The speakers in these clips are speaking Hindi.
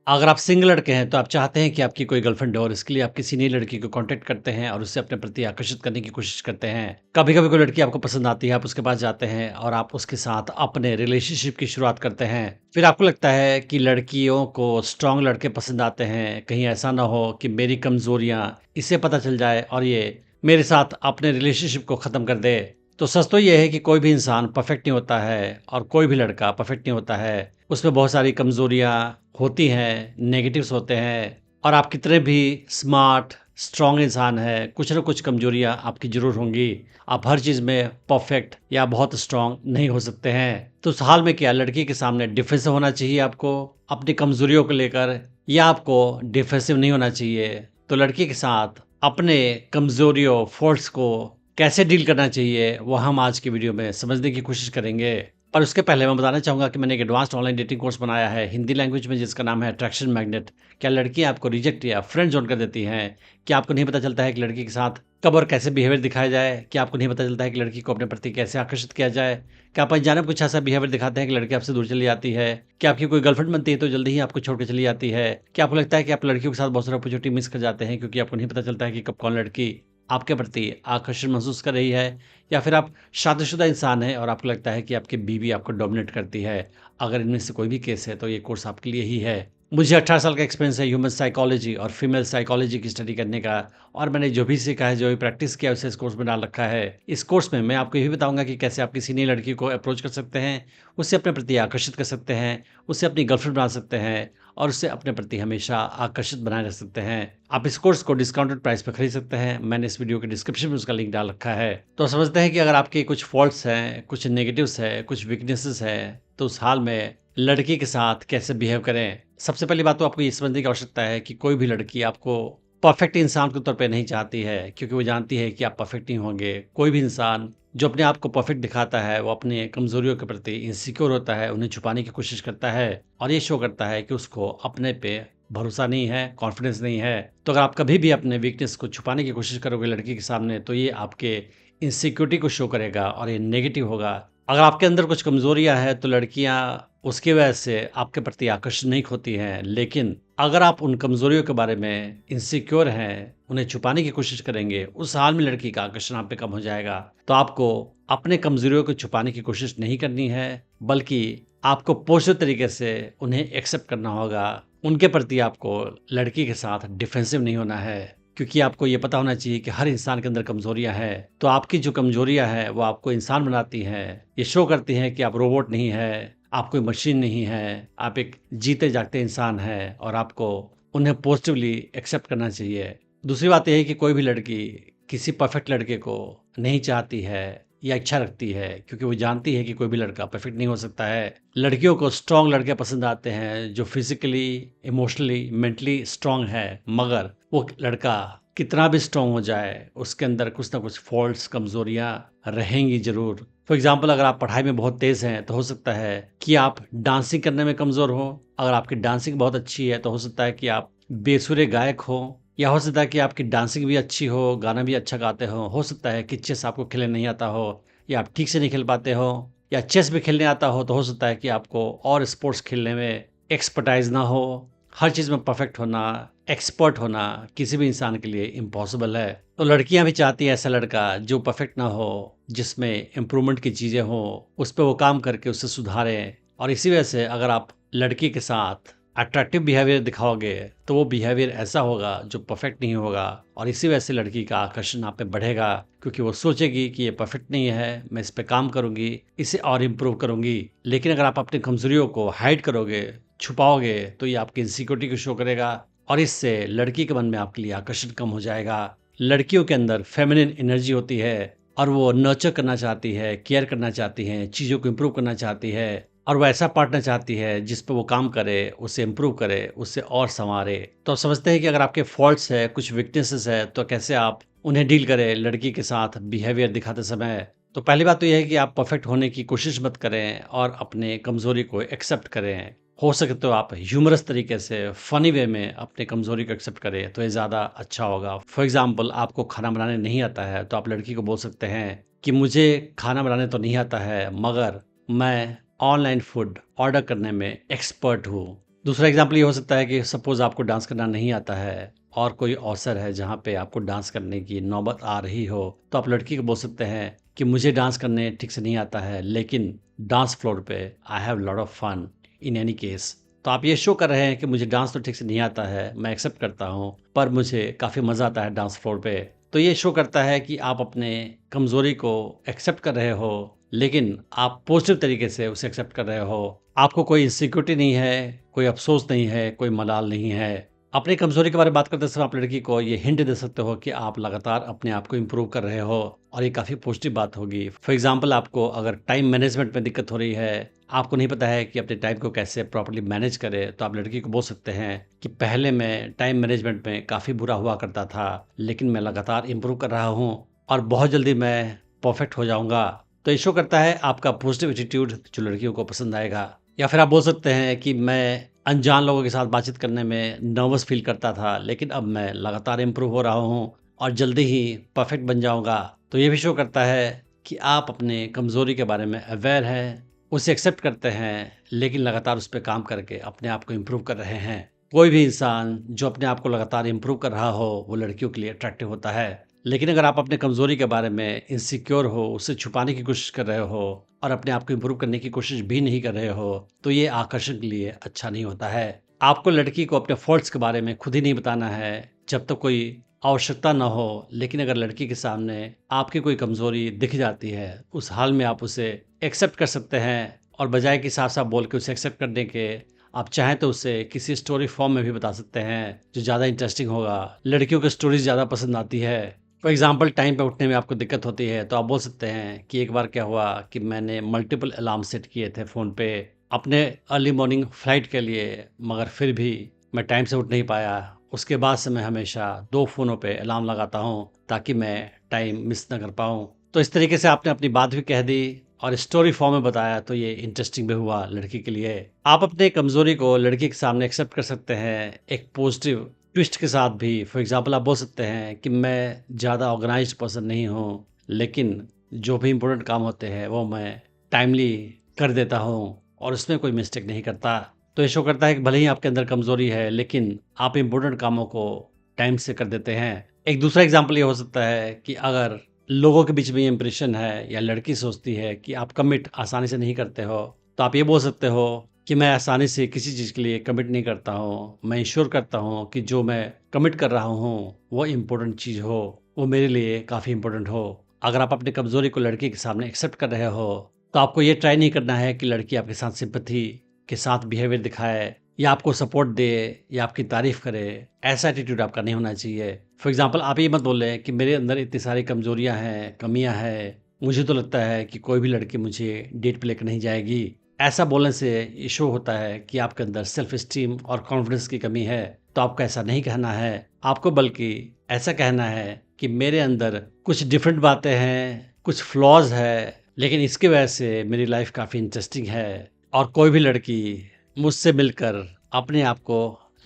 अगर आप सिंगल लड़के हैं तो आप चाहते हैं कि आपकी कोई गर्लफ्रेंड हो और इसके लिए आप किसी नई लड़की को कांटेक्ट करते हैं और उससे अपने प्रति आकर्षित करने की कोशिश करते हैं। कभी-कभी कोई लड़की आपको पसंद आती है, आप उसके पास जाते हैं और आप उसके साथ अपने रिलेशनशिप की शुरुआत करते हैं। फिर आपको लगता है कि लड़कियों को स्ट्रॉन्ग लड़के पसंद आते हैं, कहीं ऐसा ना हो कि मेरी कमज़ोरियाँ इसे पता चल जाए और ये मेरे साथ अपने रिलेशनशिप को ख़त्म कर दे। तो सच तो ये है कि कोई भी इंसान परफेक्ट नहीं होता है और कोई भी लड़का परफेक्ट नहीं होता है। उसमें बहुत सारी कमज़ोरियाँ होती हैं, नेगेटिव्स होते हैं और आप कितने भी स्मार्ट, स्ट्रॉन्ग इंसान हैं, कुछ न कुछ कमज़ोरियाँ आपकी ज़रूर होंगी। आप हर चीज़ में परफेक्ट या बहुत स्ट्रॉन्ग नहीं हो सकते हैं। तो उस हाल में क्या लड़की के सामने डिफेंसिव होना चाहिए आपको अपनी कमज़ोरियों को लेकर या आपको डिफेंसिव नहीं होना चाहिए? तो लड़की के साथ अपने कमज़ोरियों, फ़ॉल्ट्स को कैसे डील करना चाहिए, वो हम आज की वीडियो में समझने की कोशिश करेंगे। पर उसके पहले मैं बताना चाहूँगा कि मैंने एक एडवांस्ड ऑनलाइन डेटिंग कोर्स बनाया है हिंदी लैंग्वेज में जिसका नाम है अट्रैक्शन मैग्नेट। क्या लड़कियाँ आपको रिजेक्ट या फ्रेंड ज़ोन कर देती हैं? क्या आपको नहीं पता चलता है कि लड़की के साथ कब और कैसे बिहेवियर दिखाया जाए? क्या आपको नहीं पता चलता है कि लड़की को अपने प्रति कैसे आकर्षित किया जाए? क्या आप अनजाने कुछ ऐसा बिहेवियर दिखाते हैं कि लड़की आपसे दूर चली जाती है? क्या आपकी कोई गर्लफ्रेंड बनती है तो जल्दी ही आपको छोड़ के चली जाती है? क्या आपको लगता है कि आप लड़कियों के साथ बहुत सारी अपॉर्चुनिटी मिस कर जाते हैं क्योंकि आपको नहीं पता चलता है कि कब कौन लड़की आपके प्रति आकर्षण महसूस कर रही है? या फिर आप शादीशुदा इंसान हैं और आपको लगता है कि आपकी बीवी आपको डोमिनेट करती है। अगर इनमें से कोई भी केस है तो ये कोर्स आपके लिए ही है। मुझे 18 साल का एक्सपीरियंस है ह्यूमन साइकोलॉजी और फीमेल साइकोलॉजी की स्टडी करने का और मैंने जो भी सीखा है, जो भी प्रैक्टिस किया है उसे इस कोर्स में डाल रखा है। इस कोर्स में मैं आपको ये भी बताऊँगा कि कैसे आप किसी नई लड़की को अप्रोच कर सकते हैं, उसे अपने प्रति आकर्षित कर सकते हैं, उसे अपनी गर्लफ्रेंड बना सकते हैं और उसे अपने प्रति हमेशा आकर्षित बनाए रख सकते हैं। आप इस कोर्स को डिस्काउंटेड प्राइस पे खरीद सकते हैं। मैंने इस वीडियो के डिस्क्रिप्शन में उसका लिंक डाल रखा है। तो समझते हैं कि अगर आपके कुछ फॉल्ट्स हैं, कुछ नेगेटिव्स हैं, कुछ वीकनेसेस हैं, तो उस हाल में लड़की के साथ कैसे बिहेव करें। सबसे पहली बात तो आपको ये समझने की आवश्यकता है कि कोई भी लड़की आपको परफेक्ट इंसान के तौर पे नहीं चाहती है क्योंकि वो जानती है कि आप परफेक्ट नहीं होंगे। कोई भी इंसान जो अपने आप को परफेक्ट दिखाता है, वो अपनी कमज़ोरियों के प्रति इनसिक्योर होता है, उन्हें छुपाने की कोशिश करता है और ये शो करता है कि उसको अपने पे भरोसा नहीं है, कॉन्फिडेंस नहीं है। तो अगर आप कभी भी अपने वीकनेस को छुपाने की कोशिश करोगे लड़की के सामने, तो ये आपके इनसिक्योरिटी को शो करेगा और ये नेगेटिव होगा। अगर आपके अंदर कुछ कमज़ोरियाँ हैं, तो लड़कियाँ उसकी वजह से आपके प्रति आकर्षित नहीं होती हैं। लेकिन अगर आप उन कमज़ोरियों के बारे में इनसिक्योर हैं, उन्हें छुपाने की कोशिश करेंगे, उस हाल में लड़की का आकर्षण आप पे कम हो जाएगा। तो आपको अपने कमज़ोरियों को छुपाने की कोशिश नहीं करनी है, बल्कि आपको पॉजिटिव तरीके से उन्हें एक्सेप्ट करना होगा। उनके प्रति आपको लड़की के साथ डिफेंसिव नहीं होना है, क्योंकि आपको ये पता होना चाहिए कि हर इंसान के अंदर कमज़ोरियाँ हैं। तो आपकी जो कमज़ोरियाँ हैं, वो आपको इंसान बनाती हैं। ये शो करती हैं कि आप रोबोट नहीं हैं, आप कोई मशीन नहीं हैं, आप एक जीते जागते इंसान हैं और आपको उन्हें पॉजिटिवली एक्सेप्ट करना चाहिए। दूसरी बात ये है कि कोई भी लड़की किसी परफेक्ट लड़के को नहीं चाहती है या इच्छा रखती है क्योंकि वो जानती है कि कोई भी लड़का परफेक्ट नहीं हो सकता है। लड़कियों को स्ट्रॉन्ग लड़के पसंद आते हैं जो फिजिकली, इमोशनली, मेंटली स्ट्रॉन्ग है, मगर वो लड़का कितना भी स्ट्रॉन्ग हो जाए, उसके अंदर कुछ ना कुछ फॉल्ट्स, कमज़ोरियाँ रहेंगी ज़रूर। फॉर एग्ज़ाम्पल अगर आप पढ़ाई में बहुत तेज़ हैं, तो हो सकता है कि आप डांसिंग करने में कमज़ोर हो। अगर आपकी डांसिंग बहुत अच्छी है, तो हो सकता है कि आप बेसुरे गायक हो या हो सकता है कि आपकी डांसिंग भी अच्छी हो, गाना भी अच्छा गाते हो सकता है कि चेस आपको खेलने नहीं आता हो या आप ठीक से नहीं खेल पाते हो या चेस भी खेलने आता हो, तो हो सकता है कि आपको और स्पोर्ट्स खेलने में एक्सपर्टाइज़ ना हो। हर चीज़ में परफेक्ट होना, एक्सपर्ट होना किसी भी इंसान के लिए इम्पॉसिबल है। तो लड़कियां भी चाहती हैं ऐसा लड़का जो परफेक्ट ना हो, जिसमें इम्प्रूवमेंट की चीज़ें हों, उस पे वो काम करके उसे सुधारें। और इसी वजह से अगर आप लड़की के साथ अट्रैक्टिव बिहेवियर दिखाओगे, तो वो बिहेवियर ऐसा होगा जो परफेक्ट नहीं होगा और इसी वजह से लड़की का आकर्षण आप पे बढ़ेगा क्योंकि वो सोचेगी कि ये परफेक्ट नहीं है, मैं इस पे काम करूँगी, इसे और इम्प्रूव करूँगी। लेकिन अगर आप अपनी कमज़ोरियों को हाइड करोगे, छुपाओगे, तो ये आपकी इनसिक्योरिटी को शो करेगा और इससे लड़की के मन में आपके लिए आकर्षण कम हो जाएगा। लड़कियों के अंदर फेमिनिन एनर्जी होती है और वो नर्चर करना चाहती है, केयर करना चाहती हैं, चीज़ों को इम्प्रूव करना चाहती है और वो ऐसा पार्टनर चाहती है जिस पे वो काम करे, उसे इम्प्रूव करे, उसे और सँवारे। तो आप समझते हैं कि अगर आपके फॉल्ट्स है, कुछ वीकनेसेस है, तो कैसे आप उन्हें डील करें लड़की के साथ बिहेवियर दिखाते समय। तो पहली बात तो ये है कि आप परफेक्ट होने की कोशिश मत करें और अपने कमज़ोरी को एक्सेप्ट करें। हो सके तो आप ह्यूमरस तरीके से, फ़नी वे में अपनी कमज़ोरी को एक्सेप्ट करें, तो ये ज़्यादा अच्छा होगा। फॉर एग्ज़ाम्पल आपको खाना बनाने नहीं आता है, तो आप लड़की को बोल सकते हैं कि मुझे खाना बनाने तो नहीं आता है, मगर मैं ऑनलाइन फूड ऑर्डर करने में एक्सपर्ट हूँ। दूसरा एग्जाम्पल ये हो सकता है कि सपोज़ आपको डांस करना नहीं आता है और कोई अवसर है जहाँ पे आपको डांस करने की नौबत आ रही हो, तो आप लड़की को बोल सकते हैं कि मुझे डांस करने ठीक से नहीं आता है, लेकिन डांस फ्लोर पे I have lot of fun in any case. तो आप ये शो कर रहे हैं कि मुझे डांस तो ठीक से नहीं आता है, मैं एक्सेप्ट करता हूँ, पर मुझे काफ़ी मज़ा आता है डांस फ्लोर पे। तो ये शो करता है कि आप अपने कमज़ोरी को एक्सेप्ट कर रहे हो, लेकिन आप पॉजिटिव तरीके से उसे एक्सेप्ट कर रहे हो। आपको कोई इनसिक्योरिटी नहीं है, कोई अफ़सोस नहीं है, कोई मलाल नहीं है। अपनी कमज़ोरी के बारे में बात करते समय आप लड़की को ये हिंट दे सकते हो कि आप लगातार अपने आप को इम्प्रूव कर रहे हो और ये काफ़ी पॉजिटिव बात होगी। फॉर एग्ज़ाम्पल आपको अगर टाइम मैनेजमेंट में दिक्कत हो रही है, आपको नहीं पता है कि अपने टाइम को कैसे प्रॉपर्ली मैनेज करें, तो आप लड़की को बोल सकते हैं कि पहले मैं टाइम मैनेजमेंट में काफ़ी बुरा हुआ करता था, लेकिन मैं लगातार इम्प्रूव कर रहा हूँ और बहुत जल्दी मैं परफेक्ट हो जाऊँगा। तो ये शो करता है आपका पॉजिटिव एटीट्यूड जो लड़कियों को पसंद आएगा। या फिर आप बोल सकते हैं कि मैं अनजान लोगों के साथ बातचीत करने में नर्वस फील करता था, लेकिन अब मैं लगातार इम्प्रूव हो रहा हूँ और जल्दी ही परफेक्ट बन जाऊँगा। तो ये भी शो करता है कि आप अपने कमज़ोरी के बारे में अवेयर हैं, उसे एक्सेप्ट करते हैं, लेकिन लगातार उस पे काम करके अपने आप को इम्प्रूव कर रहे हैं। कोई भी इंसान जो अपने आप को लगातार इम्प्रूव कर रहा हो, वो लड़कियों के लिए अट्रैक्टिव होता है। लेकिन अगर आप अपने कमज़ोरी के बारे में इनसिक्योर हो, उसे छुपाने की कोशिश कर रहे हो और अपने आप को इम्प्रूव करने की कोशिश भी नहीं कर रहे हो, तो ये आकर्षण के लिए अच्छा नहीं होता है। आपको लड़की को अपने फॉल्ट्स के बारे में खुद ही नहीं बताना है, जब तक कोई आवश्यकता ना हो। लेकिन अगर लड़की के सामने आपकी कोई कमज़ोरी दिख जाती है, उस हाल में आप उसे एक्सेप्ट कर सकते हैं और बजाय कि साफ-साफ बोल के उसे एक्सेप्ट करने के, आप चाहें तो उसे किसी स्टोरी फॉर्म में भी बता सकते हैं, जो ज़्यादा इंटरेस्टिंग होगा। लड़कियों को स्टोरीज़ ज़्यादा पसंद आती है। फॉर एग्ज़ाम्पल टाइम पे उठने में आपको दिक्कत होती है, तो आप बोल सकते हैं कि एक बार क्या हुआ कि मैंने मल्टीपल अलार्म सेट किए थे फ़ोन पे अपने अर्ली मॉर्निंग फ्लाइट के लिए, मगर फिर भी मैं टाइम से उठ नहीं पाया। उसके बाद से मैं हमेशा 2 फ़ोनों पे अलार्म लगाता हूँ ताकि मैं टाइम मिस ना कर पाऊँ। तो इस तरीके से आपने अपनी बात भी कह दी और स्टोरी फॉर्म में बताया, तो ये इंटरेस्टिंग भी हुआ लड़की के लिए। आप अपने कमज़ोरी को लड़की के सामने एक्सेप्ट कर सकते हैं एक पॉजिटिव ट्विस्ट के साथ भी। फॉर एग्ज़ाम्पल आप बोल सकते हैं कि मैं ज़्यादा ऑर्गेनाइज़्ड पर्सन नहीं हूँ, लेकिन जो भी इम्पोर्टेंट काम होते हैं वो मैं टाइमली कर देता हूँ और उसमें कोई मिस्टेक नहीं करता। तो ये शो करता है कि भले ही आपके अंदर कमज़ोरी है, लेकिन आप इम्पोर्टेंट कामों को टाइम से कर देते हैं। एक दूसरा एग्ज़ाम्पल ये हो सकता है कि अगर लोगों के बीच में ये इंप्रेशन है या लड़की सोचती है कि आप कमिट आसानी से नहीं करते हो, तो आप ये बोल सकते हो कि मैं आसानी से किसी चीज़ के लिए कमिट नहीं करता हूँ। मैं इंश्योर करता हूँ कि जो मैं कमिट कर रहा हूँ, वो इम्पोर्टेंट चीज़ हो, वो मेरे लिए काफ़ी इम्पोर्टेंट हो। अगर आप अपनी कमज़ोरी को लड़की के सामने एक्सेप्ट कर रहे हो, तो आपको ये ट्राई नहीं करना है कि लड़की आपके साथ सिंपैथी के साथ बिहेवियर दिखाए या आपको सपोर्ट दे या आपकी तारीफ़ करे। ऐसा एटीट्यूड आपका नहीं होना चाहिए। फॉर एग्ज़ाम्पल आप ये मत बोलें कि मेरे अंदर इतनी सारी कमज़ोरियाँ हैं, कमियाँ हैं, मुझे तो लगता है कि कोई भी लड़की मुझे डेट पे लेकर नहीं जाएगी। ऐसा बोलने से ये शो होता है कि आपके अंदर सेल्फ एस्टीम और कॉन्फिडेंस की कमी है। तो आपको ऐसा नहीं कहना है, आपको बल्कि ऐसा कहना है कि मेरे अंदर कुछ डिफरेंट बातें हैं, कुछ फ्लॉज़ है, लेकिन इसकी वजह से मेरी लाइफ काफ़ी इंटरेस्टिंग है और कोई भी लड़की मुझसे मिलकर अपने आप को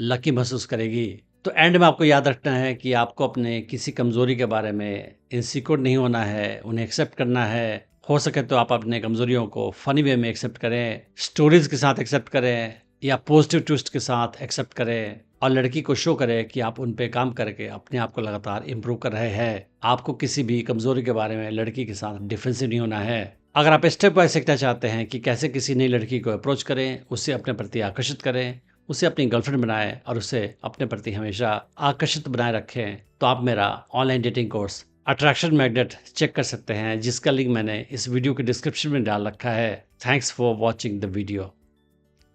लकी महसूस करेगी। तो एंड में आपको याद रखना है कि आपको अपने किसी कमज़ोरी के बारे में इनसिक्योर नहीं होना है, उन्हें एक्सेप्ट करना है। हो सके तो आप अपने कमज़ोरियों को फ़नी वे में एक्सेप्ट करें, स्टोरीज़ के साथ एक्सेप्ट करें या पॉजिटिव ट्विस्ट के साथ एक्सेप्ट करें और लड़की को शो करें कि आप उन पे काम करके अपने आप को लगातार इम्प्रूव कर रहे हैं। आपको किसी भी कमज़ोरी के बारे में लड़की के साथ डिफेंसिव नहीं होना है। अगर आप स्टेप बाय सीखना चाहते हैं कि कैसे किसी नई लड़की को अप्रोच करें, उसे अपने प्रति आकर्षित करें, उसे अपनी गर्लफ्रेंड बनाएं और उसे अपने प्रति हमेशा आकर्षित बनाए रखें, तो आप मेरा online dating course attraction magnet check कर सकते हैं, जिसका लिंक मैंने इस वीडियो के डिस्क्रिप्शन में डाल रखा है। Thanks for watching the video.